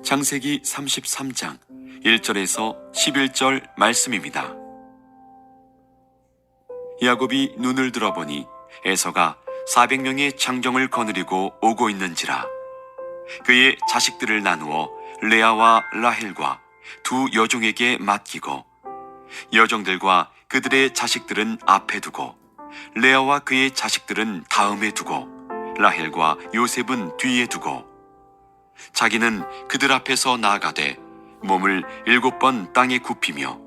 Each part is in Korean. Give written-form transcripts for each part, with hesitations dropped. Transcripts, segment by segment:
창세기 33장 1절에서 11절 말씀입니다. 야곱이 눈을 들어보니 에서가 400명의 장정을 거느리고 오고 있는지라. 그의 자식들을 나누어 레아와 라헬과 두 여종에게 맡기고 여종들과 그들의 자식들은 앞에 두고 레아와 그의 자식들은 다음에 두고 라헬과 요셉은 뒤에 두고 자기는 그들 앞에서 나아가되 몸을 7번 땅에 굽히며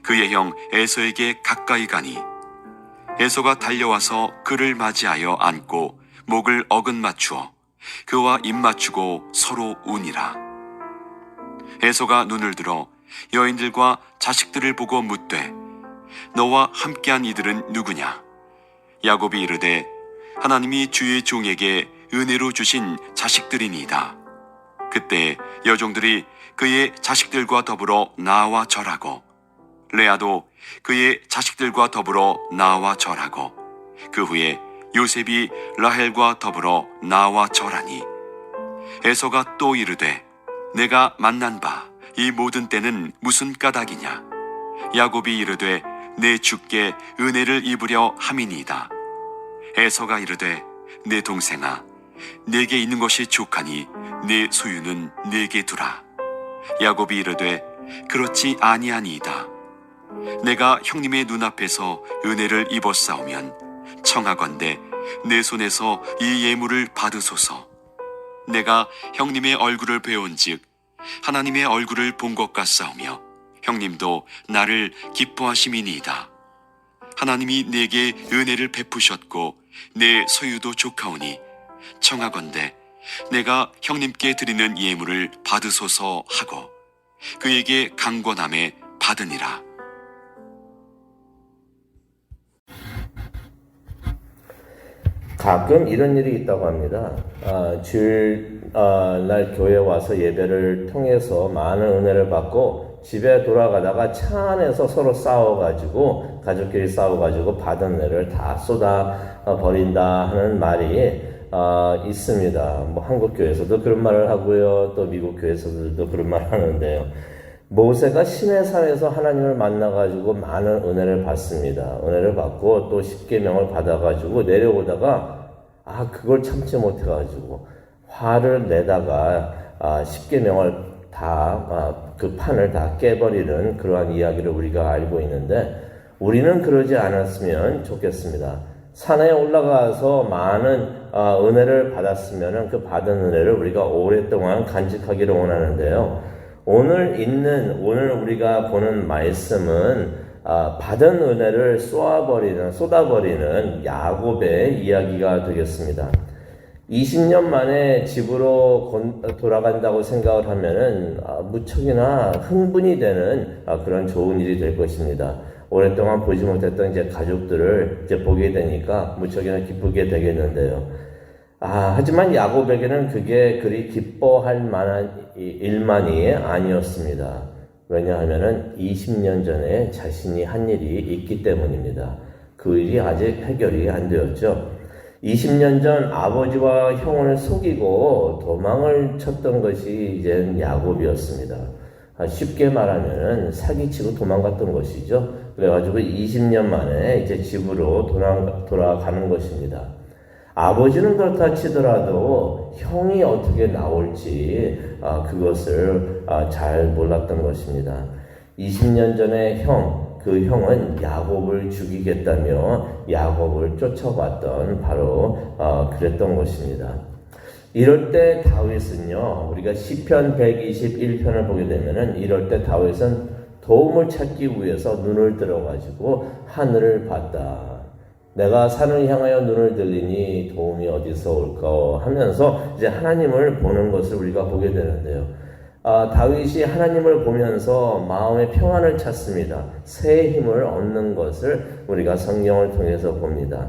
그의 형 에서에게 가까이 가니 에서가 달려와서 그를 맞이하여 안고 목을 어긋 맞추어 그와 입 맞추고 서로 우니라. 에서가 눈을 들어 여인들과 자식들을 보고 묻되 너와 함께한 이들은 누구냐? 야곱이 이르되 하나님이 주의 종에게 은혜로 주신 자식들이니이다. 그때 여종들이 그의 자식들과 더불어 나와 절하고 레아도 그의 자식들과 더불어 나와 절하고 그 후에 요셉이 라헬과 더불어 나와 절하니 에서가 또 이르되 내가 만난 바 이 모든 때는 무슨 까닭이냐? 야곱이 이르되 내 주께 은혜를 입으려 함이니이다. 에서가 이르되 내 동생아 내게 있는 것이 족하니 내 소유는 내게 두라. 야곱이 이르되 그렇지 아니하니이다. 내가 형님의 눈앞에서 은혜를 입었사오면 청하건대 내 손에서 이 예물을 받으소서. 내가 형님의 얼굴을 배운즉 하나님의 얼굴을 본 것 같사오며 형님도 나를 기뻐하심이니이다. 하나님이 내게 은혜를 베푸셨고 내 소유도 족하오니 청하건대 내가 형님께 드리는 예물을 받으소서 하고 그에게 강권함에 받으니라. 가끔 이런 일이 있다고 합니다. 주일날 교회에 와서 예배를 통해서 많은 은혜를 받고 집에 돌아가다가 차 안에서 서로 싸워가지고 가족끼리 싸워가지고 받은 은혜를 다 쏟아 버린다 하는 말이 있습니다. 뭐 한국 교회에서도 그런 말을 하고요, 또 미국 교회에서도 그런 말을 하는데요. 모세가 시내산에서 하나님을 만나가지고 많은 은혜를 받습니다. 은혜를 받고 또 십계명을 받아가지고 내려오다가 그걸 참지 못해가지고 화를 내다가 십계명을 다 그 판을 다 깨버리는 그러한 이야기를 우리가 알고 있는데 우리는 그러지 않았으면 좋겠습니다. 산에 올라가서 많은 은혜를 받았으면 그 받은 은혜를 우리가 오랫동안 간직하기를 원하는데요. 오늘 우리가 보는 말씀은 받은 은혜를 쏟아버리는 야곱의 이야기가 되겠습니다. 20년 만에 집으로 돌아간다고 생각을 하면은 무척이나 흥분이 되는 그런 좋은 일이 될 것입니다. 오랫동안 보지 못했던 이제 가족들을 이제 보게 되니까 무척이나 기쁘게 되겠는데요. 하지만 야곱에게는 그게 그리 기뻐할 만한 일만이 아니었습니다. 왜냐하면은 20년 전에 자신이 한 일이 있기 때문입니다. 그 일이 아직 해결이 안 되었죠. 20년 전 아버지와 형을 속이고 도망을 쳤던 것이 이제 야곱이었습니다. 쉽게 말하면은 사기치고 도망갔던 것이죠. 그래가지고 20년 만에 이제 집으로 돌아가는 것입니다. 아버지는 그렇다 치더라도 형이 어떻게 나올지 그것을 잘 몰랐던 것입니다. 20년 전에 그 형은 야곱을 죽이겠다며 야곱을 쫓아왔던 바로 그랬던 것입니다. 이럴 때 다윗은요, 우리가 시편 121편을 보게 되면은 이럴 때 다윗은 도움을 찾기 위해서 눈을 들어가지고 하늘을 봤다. 내가 산을 향하여 눈을 들리니 도움이 어디서 올까 하면서 이제 하나님을 보는 것을 우리가 보게 되는데요. 다윗이 하나님을 보면서 마음의 평안을 찾습니다. 새 힘을 얻는 것을 우리가 성경을 통해서 봅니다.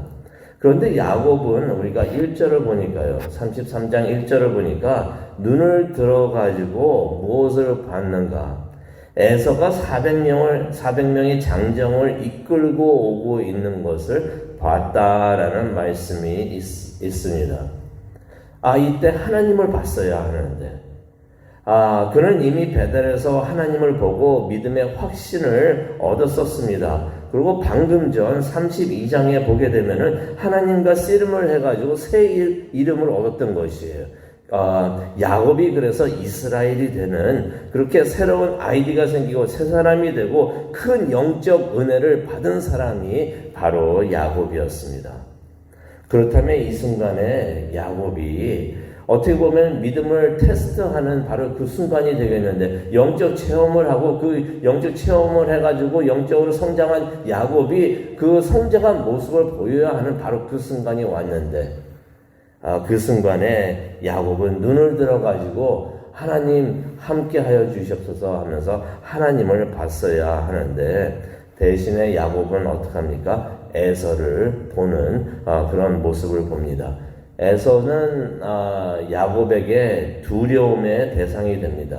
그런데 야곱은 우리가 1절을 보니까요, 33장 1절을 보니까 눈을 들어가지고 무엇을 봤는가? 에서가 400명의 장정을 이끌고 오고 있는 것을 봤다라는 말씀이 있습니다. 이때 하나님을 봤어야 하는데, 그는 이미 베델에서 하나님을 보고 믿음의 확신을 얻었었습니다. 그리고 방금 전 32장에 보게 되면은 하나님과 씨름을 해가지고 새 이름을 얻었던 것이에요. 야곱이 그래서 이스라엘이 되는, 그렇게 새로운 아이디가 생기고 새 사람이 되고 큰 영적 은혜를 받은 사람이 바로 야곱이었습니다. 그렇다면 이 순간에 야곱이 어떻게 보면 믿음을 테스트하는 바로 그 순간이 되겠는데, 영적 체험을 하고 그 영적 체험을 해가지고 영적으로 성장한 야곱이 그 성장한 모습을 보여야 하는 바로 그 순간이 왔는데, 그 순간에 야곱은 눈을 들어가지고 하나님 함께 하여 주시옵소서 하면서 하나님을 봤어야 하는데, 대신에 야곱은 어떻게 합니까? 에서를 보는 그런 모습을 봅니다. 에서는 야곱에게 두려움의 대상이 됩니다.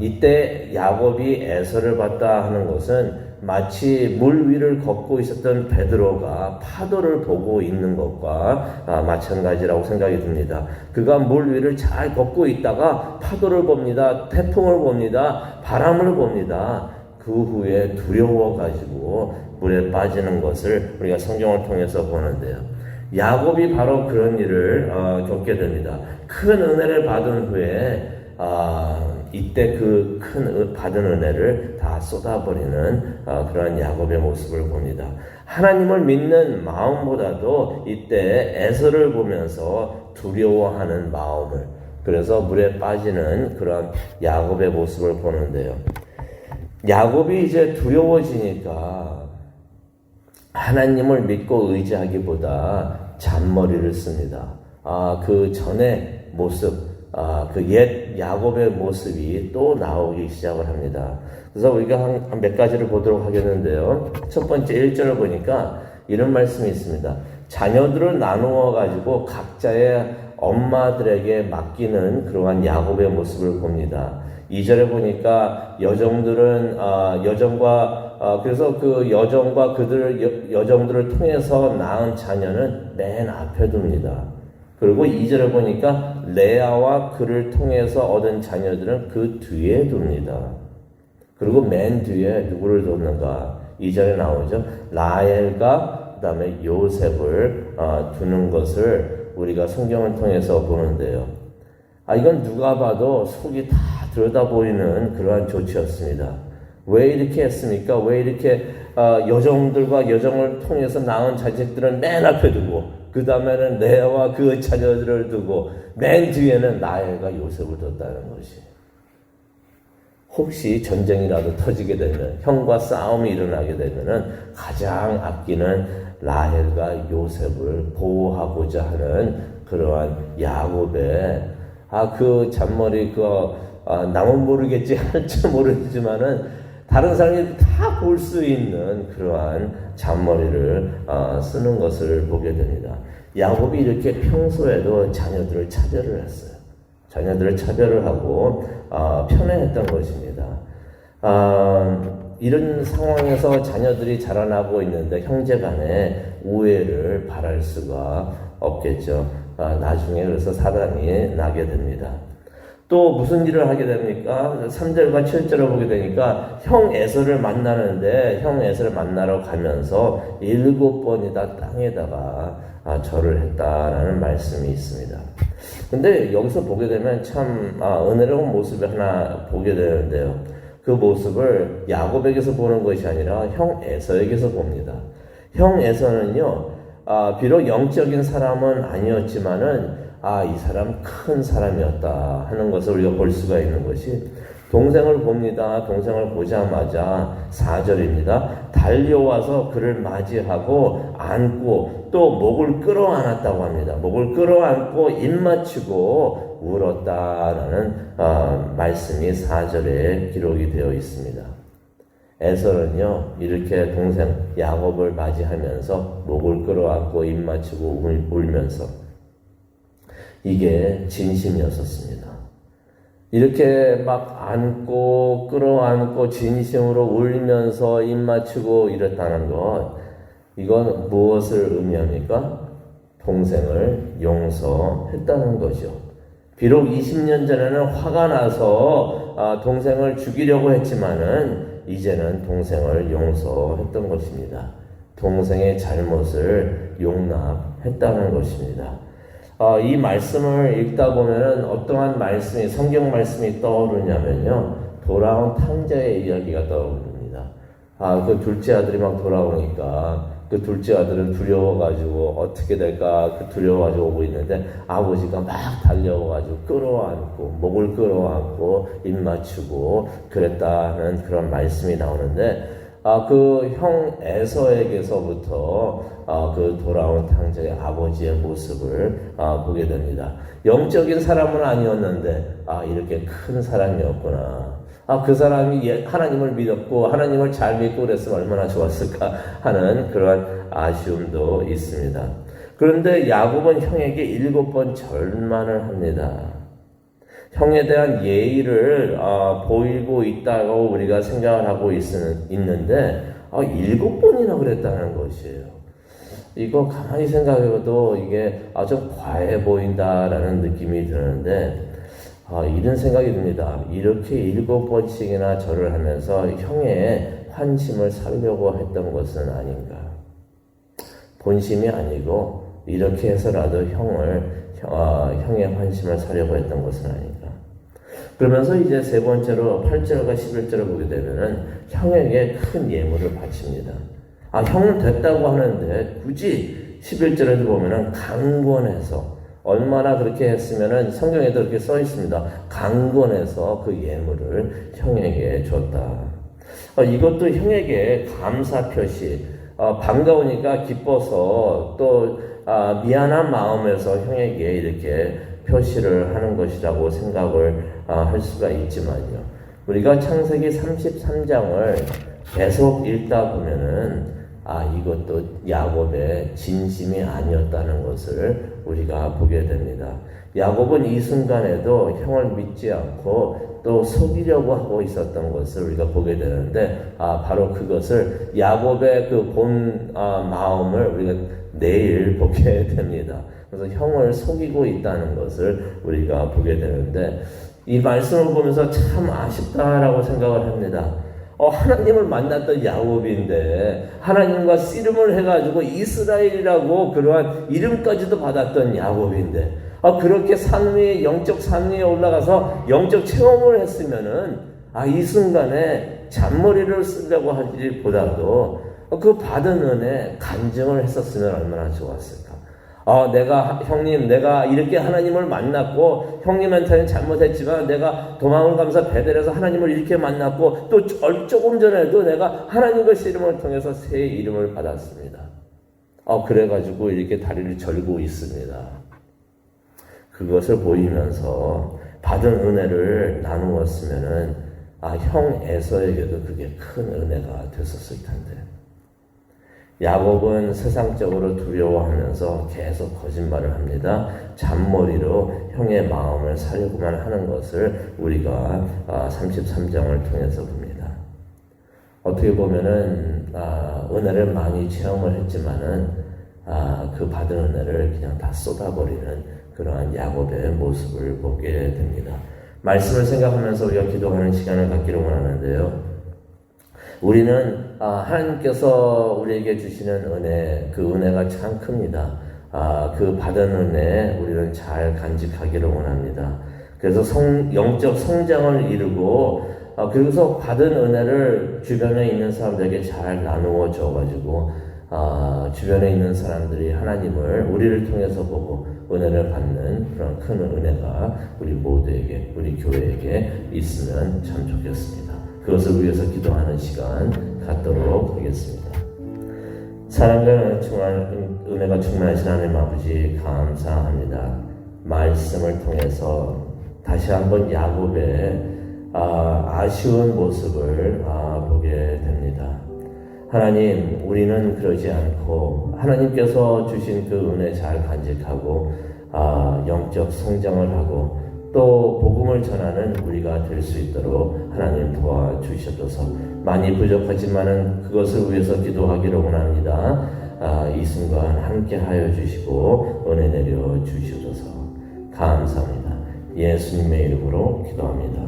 이때 야곱이 에서를 봤다 하는 것은 마치 물 위를 걷고 있었던 베드로가 파도를 보고 있는 것과 마찬가지라고 생각이 듭니다. 그가 물 위를 잘 걷고 있다가 파도를 봅니다. 태풍을 봅니다. 바람을 봅니다. 그 후에 두려워가지고 물에 빠지는 것을 우리가 성경을 통해서 보는데요. 야곱이 바로 그런 일을 겪게 됩니다. 큰 은혜를 받은 후에 이때 그 큰 받은 은혜를 다 쏟아버리는 그런 야곱의 모습을 봅니다. 하나님을 믿는 마음보다도 이때 에서를 보면서 두려워하는 마음을, 그래서 물에 빠지는 그런 야곱의 모습을 보는데요. 야곱이 이제 두려워지니까 하나님을 믿고 의지하기보다 잔머리를 씁니다. 그 전의 모습, 그 옛 야곱의 모습이 또 나오기 시작을 합니다. 그래서 우리가 한 몇 가지를 보도록 하겠는데요. 첫 번째 1절을 보니까 이런 말씀이 있습니다. 자녀들을 나누어 가지고 각자의 엄마들에게 맡기는 그러한 야곱의 모습을 봅니다. 2절에 보니까 여종들은 그래서 그 여종과 여종들을 통해서 낳은 자녀는 맨 앞에 둡니다. 그리고 2절에 보니까 레아와 그를 통해서 얻은 자녀들은 그 뒤에 둡니다. 그리고 맨 뒤에 누구를 뒀는가? 2절에 나오죠. 라헬과 그 다음에 요셉을 두는 것을 우리가 성경을 통해서 보는데요. 이건 누가 봐도 속이 다 들여다 보이는 그러한 조치였습니다. 왜 이렇게 했습니까? 왜 이렇게 여종들과 여종을 통해서 낳은 자식들은 맨 앞에 두고, 그 다음에는 레아와 그 자녀들을 두고, 맨 뒤에는 라헬과 요셉을 뒀다는 것이. 혹시 전쟁이라도 터지게 되면, 형과 싸움이 일어나게 되면은 가장 아끼는 라헬과 요셉을 보호하고자 하는 그러한 야곱의 그 잔머리 남은 모르겠지 할지 모르지만은 다른 사람이 다 볼 수 있는 그러한 잔머리를 쓰는 것을 보게 됩니다. 야곱이 이렇게 평소에도 자녀들을 차별을 했어요. 자녀들을 차별을 하고 편애했던 것입니다. 이런 상황에서 자녀들이 자라나고 있는데 형제간에 우애를 바랄 수가 없겠죠. 나중에 그래서 사단이 나게 됩니다. 또 무슨 일을 하게 됩니까? 3절과 7절을 보게 되니까 형 에서를 만나는데, 형 에서를 만나러 가면서 7번이다 땅에다가 절을 했다라는 말씀이 있습니다. 근데 여기서 보게 되면 참 은혜로운 모습을 하나 보게 되는데요. 그 모습을 야곱에게서 보는 것이 아니라 형 에서에게서 봅니다. 형 에서는요, 비록 영적인 사람은 아니었지만은 이 사람 큰 사람이었다 하는 것을 우리가 볼 수가 있는 것이, 동생을 봅니다. 동생을 보자마자 4절입니다. 달려와서 그를 맞이하고 안고 또 목을 끌어안았다고 합니다. 목을 끌어안고 입맞추고 울었다라는 말씀이 4절에 기록이 되어 있습니다. 에서는요, 이렇게 동생 야곱을 맞이하면서 목을 끌어안고 입맞추고 울면서, 이게 진심이었었습니다. 이렇게 막 안고 끌어안고 진심으로 울면서 입맞추고 이랬다는 것, 이건 무엇을 의미합니까? 동생을 용서했다는 거죠. 비록 20년 전에는 화가 나서 동생을 죽이려고 했지만은 이제는 동생을 용서했던 것입니다. 동생의 잘못을 용납했다는 것입니다. 이 말씀을 읽다 보면은 어떠한 말씀이, 성경 말씀이 떠오르냐면요, 돌아온 탕자의 이야기가 떠오릅니다. 그 둘째 아들이 막 돌아오니까 그 둘째 아들은 두려워가지고 어떻게 될까 두려워가지고 오고 있는데 아버지가 막 달려와가지고 끌어안고 목을 끌어안고 입 맞추고 그랬다는 그런 말씀이 나오는데, 그 형 에서에게서부터 그 돌아온 탕자의 아버지의 모습을 보게 됩니다. 영적인 사람은 아니었는데 이렇게 큰 사람이었구나. 그 사람이 하나님을 믿었고 하나님을 잘 믿고 그랬으면 얼마나 좋았을까 하는 그런 아쉬움도 있습니다. 그런데 야곱은 형에게 7번 절만을 합니다. 형에 대한 예의를 보이고 있다고 우리가 생각을 하고 있는데 7번이나 그랬다는 것이에요. 이거 가만히 생각해봐도 이게 좀 과해 보인다라는 느낌이 드는데, 이런 생각이 듭니다. 이렇게 7번씩이나 절을 하면서 형의 환심을 사려고 했던 것은 아닌가. 본심이 아니고 이렇게 해서라도 형의 환심을 사려고 했던 것은 아닌가. 그러면서 이제 세 번째로 8절과 11절을 보게 되면은 형에게 큰 예물을 바칩니다. 형은 됐다고 하는데 굳이 11절에도 보면은 강권해서, 얼마나 그렇게 했으면은 성경에도 이렇게 써 있습니다. 강권해서 그 예물을 형에게 줬다. 이것도 형에게 감사 표시, 반가우니까 기뻐서 또 미안한 마음에서 형에게 이렇게 표시를 하는 것이라고 생각을 할 수가 있지만요. 우리가 창세기 33장을 계속 읽다 보면은 이것도 야곱의 진심이 아니었다는 것을 우리가 보게 됩니다. 야곱은 이 순간에도 형을 믿지 않고 또 속이려고 하고 있었던 것을 우리가 보게 되는데, 바로 그것을 야곱의 그 본 마음을 우리가 내일 보게 됩니다. 그래서 형을 속이고 있다는 것을 우리가 보게 되는데, 이 말씀을 보면서 참 아쉽다라고 생각을 합니다. 하나님을 만났던 야곱인데 하나님과 씨름을 해가지고 이스라엘이라고 그러한 이름까지도 받았던 야곱인데, 그렇게 영적 산 위에 올라가서 영적 체험을 했으면은 이 순간에 잔머리를 쓰려고 하기보다도 그 받은 은혜 간증을 했었으면 얼마나 좋았을까. 형님, 내가 이렇게 하나님을 만났고, 형님한테는 잘못했지만, 내가 도망을 가면서 베델에서 하나님을 이렇게 만났고, 또 조금 전에도 내가 하나님과 씨름을 통해서 새 이름을 받았습니다. 그래가지고 이렇게 다리를 절고 있습니다. 그것을 보이면서 받은 은혜를 나누었으면은, 형 에서에게도 그게 큰 은혜가 됐었을 텐데. 야곱은 세상적으로 두려워하면서 계속 거짓말을 합니다. 잔머리로 형의 마음을 사려고만 하는 것을 우리가 33장을 통해서 봅니다. 어떻게 보면은 은혜를 많이 체험을 했지만은 그 받은 은혜를 그냥 다 쏟아버리는 그러한 야곱의 모습을 보게 됩니다. 말씀을 생각하면서 우리가 기도하는 시간을 갖기를 원하는데요. 우리는 하나님께서 우리에게 주시는 은혜, 그 은혜가 참 큽니다. 그 받은 은혜 우리는 잘 간직하기를 원합니다. 그래서 영적 성장을 이루고 그래서 받은 은혜를 주변에 있는 사람들에게 잘 나누어 줘가지고 주변에 있는 사람들이 하나님을 우리를 통해서 보고 은혜를 받는 그런 큰 은혜가 우리 모두에게, 우리 교회에게 있으면 참 좋겠습니다. 그것을 위해서 기도하는 시간 갖도록 하겠습니다. 사랑과 은혜가 충만하신 하나님 아버지 감사합니다. 말씀을 통해서 다시 한번 야곱의 아쉬운 모습을 보게 됩니다. 하나님, 우리는 그러지 않고 하나님께서 주신 그 은혜 잘 간직하고 영적 성장을 하고 또 복음을 전하는 우리가 될 수 있도록 하나님 도와주셔서 많이 부족하지만은 그것을 위해서 기도하기를 원합니다. 이 순간 함께 하여 주시고 은혜 내려 주시옵소서. 감사합니다. 예수님의 이름으로 기도합니다.